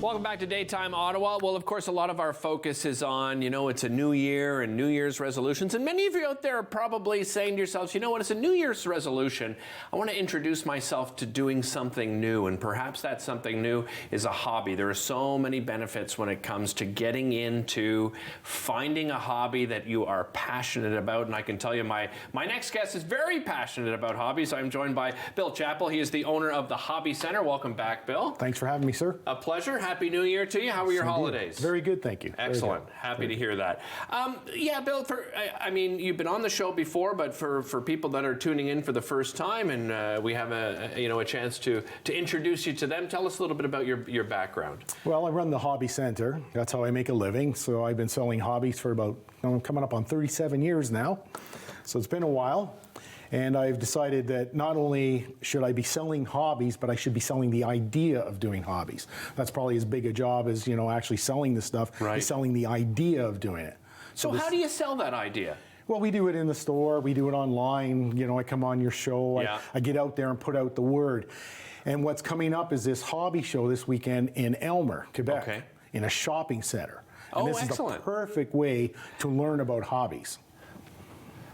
Welcome back to Daytime Ottawa. Well, of course, a lot of our focus is on, it's a new year and New Year's resolutions. And many of you out there are probably saying to yourselves, you know what, it's a New Year's resolution. I want to introduce myself to doing something new. And perhaps that something new is a hobby. There are so many benefits when it comes to getting into finding a hobby that you are passionate about. And I can tell you my next guest is very passionate about hobbies. I'm joined by Bill Chappell. He is the owner of the Hobby Center. Welcome back, Bill. Thanks for having me, sir. A pleasure. Happy New Year to you. How were your holidays? Very good, thank you. Excellent. Happy to hear that. Yeah, Bill, you've been on the show before, but for people that are tuning in for the first time, and we have a chance to introduce you to them, tell us a little bit about your background. Well, I run the Hobby Center. That's how I make a living. So I've been selling hobbies for about, coming up on 37 years now. So it's been a while. And I've decided that not only should I be selling hobbies, but I should be selling the idea of doing hobbies. That's probably as big a job as, actually selling the stuff, right. Is selling the idea of doing it. So how do you sell that idea? Well, we do it in the store. We do it online. I come on your show. Yeah. I get out there and put out the word. And what's coming up is this hobby show this weekend in Aylmer, Quebec, okay. In a shopping center. And this excellent. is the perfect way to learn about hobbies.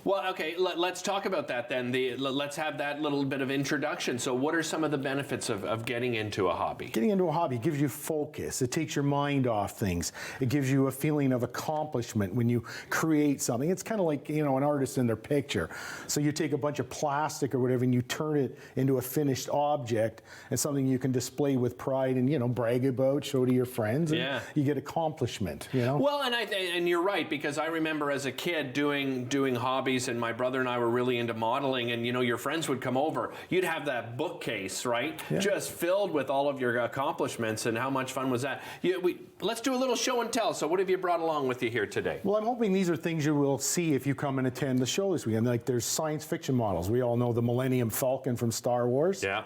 Well, okay, let's talk about that then. Let's have that little bit of introduction. So what are some of the benefits of getting into a hobby? Getting into a hobby gives you focus. It takes your mind off things. It gives you a feeling of accomplishment when you create something. It's kind of like, an artist in their picture. So you take a bunch of plastic or whatever and you turn it into a finished object and something you can display with pride and, brag about, show to your friends. And yeah. You get accomplishment, Well, and you're right, because I remember as a kid doing hobbies, and my brother and I were really into modeling, and your friends would come over. You'd have that bookcase, right? Yeah. Just filled with all of your accomplishments, and how much fun was that? Let's do a little show and tell. So what have you brought along with you here today? Well, I'm hoping these are things you will see if you come and attend the show this weekend. Like there's science fiction models. We all know the Millennium Falcon from Star Wars. Yeah.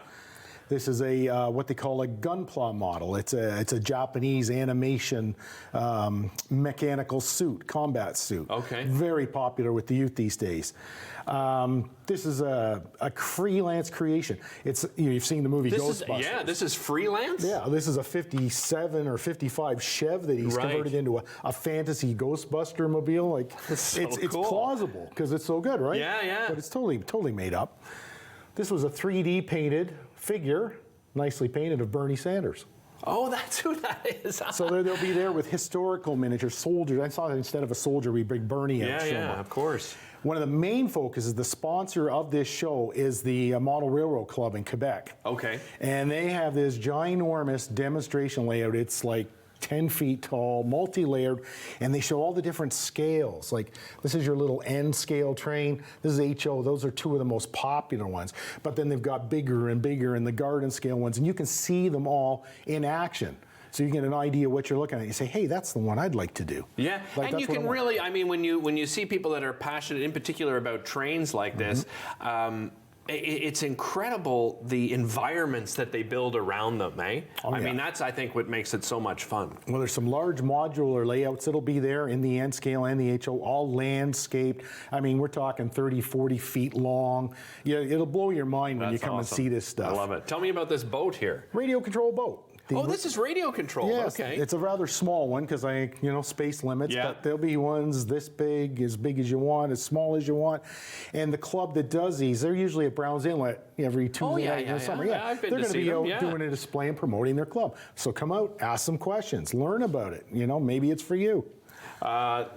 This is a what they call a gunpla model. It's a Japanese animation mechanical suit, combat suit. Okay. Very popular with the youth these days. This is a freelance creation. It's you've seen the movie Ghostbusters. This is freelance? Yeah, this is a 57 or 55 Chev that he's right. converted into a fantasy Ghostbuster mobile. Like it's cool. Plausible because it's so good, right? Yeah, yeah. But it's totally made up. This was a 3D painted figure, nicely painted, of Bernie Sanders. Oh, that's who that is. So they'll be there with historical miniature soldiers. I saw that instead of a soldier, we bring Bernie out. Yeah, of course. One of the main focuses, the sponsor of this show is the Model Railroad Club in Quebec. Okay. And they have this ginormous demonstration layout. It's like 10 feet tall, multi-layered, and they show all the different scales. Like, this is your little N scale train. This is HO. Those are two of the most popular ones. But then they've got bigger and bigger and the garden scale ones, and you can see them all in action. So you get an idea what you're looking at. You say, hey, that's the one I'd like to do. Yeah, like, and you can really, when you see people that are passionate in particular about trains like this, it's incredible the environments that they build around them, eh? Oh, yeah. That's, I think, what makes it so much fun. Well, there's some large modular layouts that'll be there in the N scale and the HO, all landscaped. We're talking 30, 40 feet long. Yeah, it'll blow your mind when you come awesome. and see this stuff. I love it. Tell me about this boat here. Radio control boat. This is radio controlled. Yes, okay. It's a rather small one because space limits, yeah. But there'll be ones this big as you want, as small as you want. And the club that does these, they're usually at Browns Inlet every Tuesday night in the summer. Yeah, I've been they're to going to be them. out doing a display and promoting their club. So come out, ask some questions, learn about it. Maybe it's for you.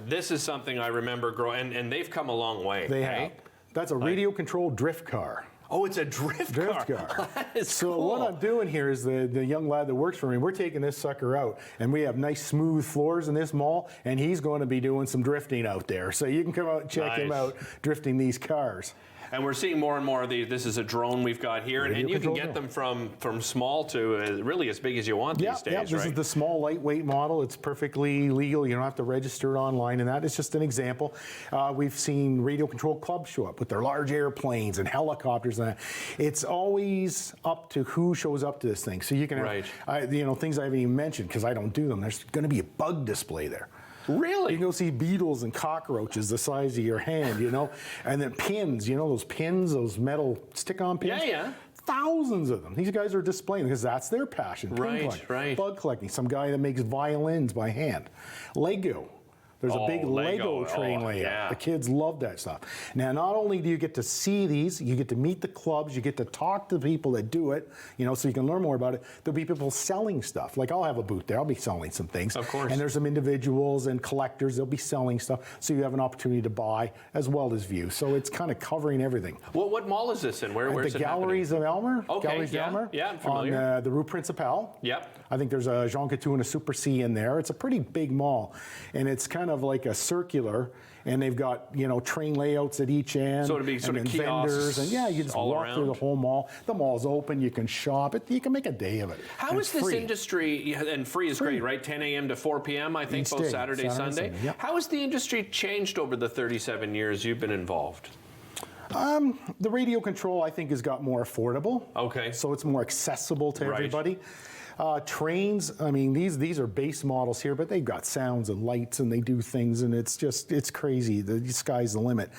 This is something I remember growing, and they've come a long way. They have. That's a radio-controlled drift car. Oh, it's a drift car. That is so cool. What I'm doing here is the young lad that works for me, we're taking this sucker out, and we have nice smooth floors in this mall, and he's going to be doing some drifting out there. So you can come out and check him out drifting these cars. And we're seeing more and more of these. This is a drone we've got here, and you can get them from small to really as big as you want these days, Yeah, this is the small, lightweight model. It's perfectly legal. You don't have to register it online, and that is just an example. We've seen radio-controlled clubs show up with their large airplanes and helicopters and that. It's always up to who shows up to this thing. So you can have, things I haven't even mentioned because I don't do them. There's going to be a bug display there. Really? You can go see beetles and cockroaches the size of your hand, and then pins, those pins, those metal stick-on pins. Yeah. Thousands of them. These guys are displaying because that's their passion. Pin Right, collecting, right. bug collecting. Some guy that makes violins by hand. Lego. There's a big Lego train layout. Yeah. The kids love that stuff. Now, not only do you get to see these, you get to meet the clubs, you get to talk to the people that do it, you know, so you can learn more about it. There'll be people selling stuff. Like I'll have a booth there. I'll be selling some things. Of course. And there's some individuals and collectors. They'll be selling stuff. So you have an opportunity to buy as well as view. So it's kind of covering everything. Well, what mall is this in? Where's the it Galleries of Aylmer. Okay, Galleries yeah, Aylmer. yeah, I'm familiar. On the Rue Principale. Yep. I think there's a Jean Coutu and a Super C in there. It's a pretty big mall. And it's kind of like a circular, and they've got, you know, train layouts at each end. So it'd be sort of kiosks vendors, and yeah, you just all walk through around. the whole mall. The mall's open, you can shop it, you can make a day of it. How And is it's this free. industry, and free is great, right? 10 a.m. to 4 p.m., I think, Each both day, Saturday, Sunday. Yep. How has the industry changed over the 37 years you've been involved? The radio control, I think, has got more affordable. Okay. So it's more accessible to Right. everybody. Trains, I mean, these are base models here, but they've got sounds and lights, and they do things, and it's crazy. The sky's the limit.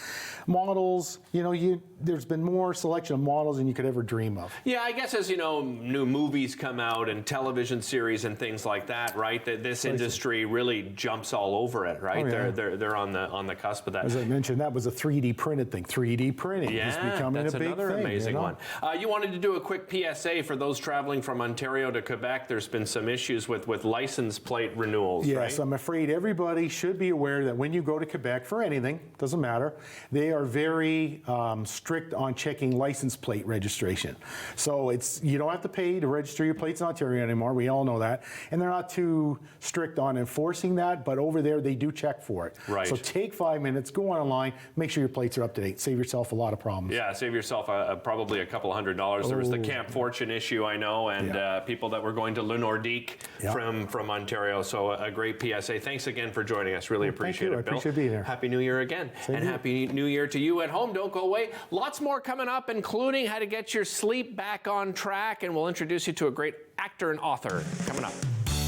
Models, you know, there's been more selection of models than you could ever dream of. Yeah, I guess as you know, new movies come out and television series and things like that, right? This industry really jumps all over it, right? Oh, yeah. They're on the cusp of that. As I mentioned, that was a 3D printed thing. 3D printing is Yeah, becoming that's a big another thing. amazing you know? one. You wanted to do a quick PSA for those traveling from Ontario to Quebec. There's been some issues with license plate renewals, Yes, right? I'm afraid everybody should be aware that when you go to Quebec for anything, doesn't matter, they are very strict on checking license plate registration. So you don't have to pay to register your plates in Ontario anymore. We all know that. And they're not too strict on enforcing that, but over there they do check for it. Right. So take 5 minutes, go online, make sure your plates are up to date. Save yourself a lot of problems. Yeah, save yourself probably a couple $100. There was the Camp Fortune issue, I know, and people that were going to Le Nordique from Ontario. So a great PSA. Thanks again for joining us. Really appreciate it, I Bill. appreciate being here. Happy New Year again. Same and to you. Happy New Year to you at home. Don't go away. Lots more coming up, including how to get your sleep back on track. And we'll introduce you to a great actor and author coming up.